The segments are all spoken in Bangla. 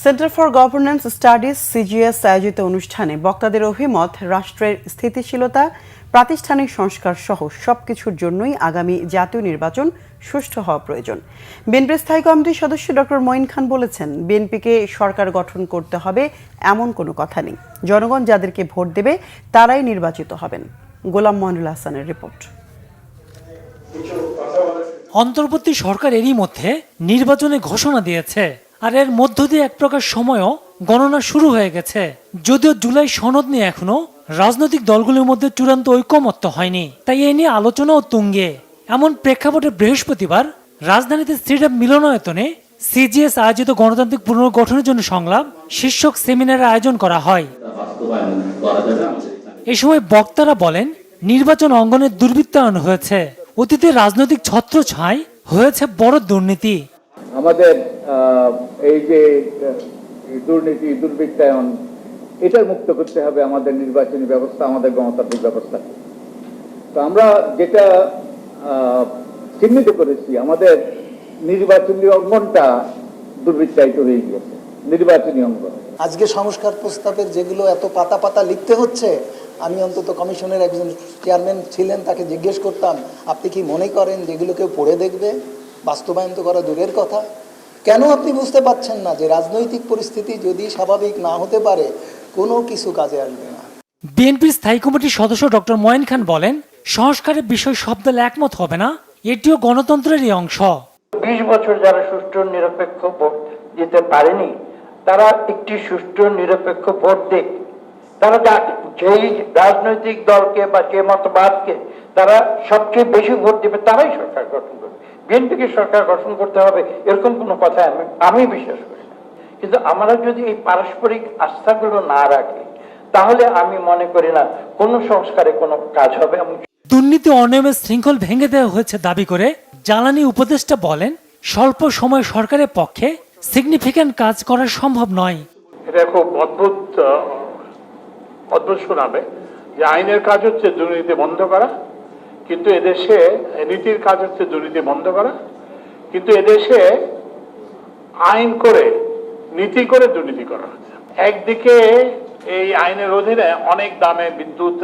Centre for governance studies CGS আয়োজিত অনুষ্ঠানে বক্তাদের অভিমত, রাষ্ট্রের স্থিতিশীলতা, প্রাতিষ্ঠানিক সংস্কার সহ সবকিছুর জন্যই আগামী জাতীয় নির্বাচন সুষ্ঠু হওয়া প্রয়োজন। বিএনপির স্থায়ী কমিটির সদস্য ডক্টর মঈন খান বলেছেন, বিএনপিকে সরকার গঠন করতে হবে এমন কোনো কথা নেই। জনগণ যাদেরকে ভোট দেবে তারাই নির্বাচিত হবেন। গোলাম মইনুল হাসানের রিপোর্ট। অন্তর্বর্তী সরকার এরই মধ্যে নির্বাচনে ঘোষণা দিয়েছে, আর এর মধ্য দিয়ে এক প্রকার সময়ও গণনা শুরু হয়ে গেছে। যদিও জুলাই সনদ নিয়ে এখনো রাজনৈতিক দলগুলোর মধ্যে চূড়ান্ত ঐকমত্য হয়নি, তাই এ নিয়ে আলোচনাও তুঙ্গে। এমন প্রেক্ষাপটে বৃহস্পতিবার রাজধানীতে স্টেডিয়াম মিলনায়তনে সিজিএস আয়োজিত গণতান্ত্রিক পুনর্গঠনের জন্য সংলাপ শীর্ষক সেমিনারের আয়োজন করা হয়। এ সময় বক্তারা বলেন, নির্বাচন অঙ্গনে দুর্বৃত্তায়ন হয়েছে, অতীতে রাজনৈতিক ছত্রছায়া হয়েছে বড় দুর্নীতি। আমাদের এই যে দুর্নীতি, দুর্বৃত্তায়ন, এটা মুক্ত করতে হবে আমাদের নির্বাচনী ব্যবস্থা, আমাদের গণতান্ত্রিক ব্যবস্থা। তো আমরা যেটা চিহ্নিত করেছি, আমাদের নির্বাচনী অঙ্গনটা দুর্বৃত্তায়িত হয়ে গিয়েছে, নির্বাচনী অঙ্গন। আজকে সংস্কার প্রস্তাবের যেগুলো এত পাতা পাতা লিখতে হচ্ছে, আমি অন্তত কমিশনের একজন চেয়ারম্যান ছিলেন, তাকে জিজ্ঞেস করতাম, আপনি কি মনে করেন যেগুলো কেউ পড়ে দেখবে? বাস্তবায়ন তো করা দূরের কথা। কেন আপনি বুঝতে পারছেন না যে রাজনৈতিক পরিস্থিতি যদি স্বাভাবিক না হতে পারে, কোনো কিছু কাজে আসবে না? বিএনপির স্থায়ী কমিটির সদস্য ডক্টর মঈন খান বলেন, সংস্কারের বিষয় সব দল একমত হবে না, এটিও গণতন্ত্রেরই অংশ। 20 বছর যারা সুষ্ঠু নিরপেক্ষ ভোট দিতে পারেনি, তারা একটি সুষ্ঠু নিরপেক্ষ ভোট দিক। তারা যেই রাজনৈতিক দলকে বা যে মতবাদকে তারা সবচেয়ে বেশি ভোট দিবে, তারাই সরকার গঠন করবে। বিএনপিকে সরকার গঠন করতে হবে এরকম কোনো কথা আমি বিশ্বাস করি না। কিন্তু আমরা যদি এই পারস্পরিক আস্থাগুলো না রাখি, তাহলে আমি মনে করি না কোনো সংস্কারে কোনো কাজ হবে। দুর্নীতি অনিয়মের শৃঙ্খল ভেঙে দেওয়া হয়েছে দাবি করে জ্বালানি উপদেষ্টা বলেন, স্বল্প সময় সরকারের পক্ষে সিগনিফিক্যান্ট কাজ করা সম্ভব নয়। এটা খুব অদ্ভুত শোনাবে যে আইনের কাজ হচ্ছে দুর্নীতি বন্ধ করা, কিন্তু এদেশে নীতির কাজ হচ্ছে দুর্নীতি বন্ধ করা, কিন্তু এদেশে আইন করে নীতি করে দুর্নীতি করা হচ্ছে। একদিকে এই আইনের অধীনে অনেক দামে বিদ্যুৎ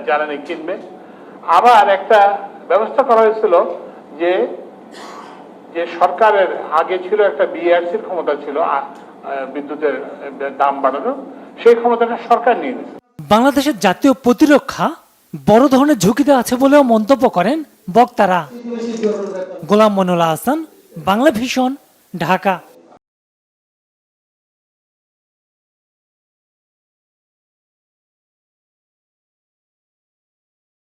জ্বালানি কিনবে, আবার একটা ব্যবস্থা করা হয়েছিল যে সরকারের আগে ছিল একটা বিআরসির ক্ষমতা ছিল বিদ্যুতের দাম বাড়ানো, সেই ক্ষমতাটা সরকার নিয়ে নিয়েছে। বাংলাদেশের জাতীয় প্রতিরক্ষা বড় ধরনের ঝুঁকিতে আছে বলেও মন্তব্য করেন বক্তারা। গোলাম মইনুল হাসান, বাংলা ভিশন, ঢাকা।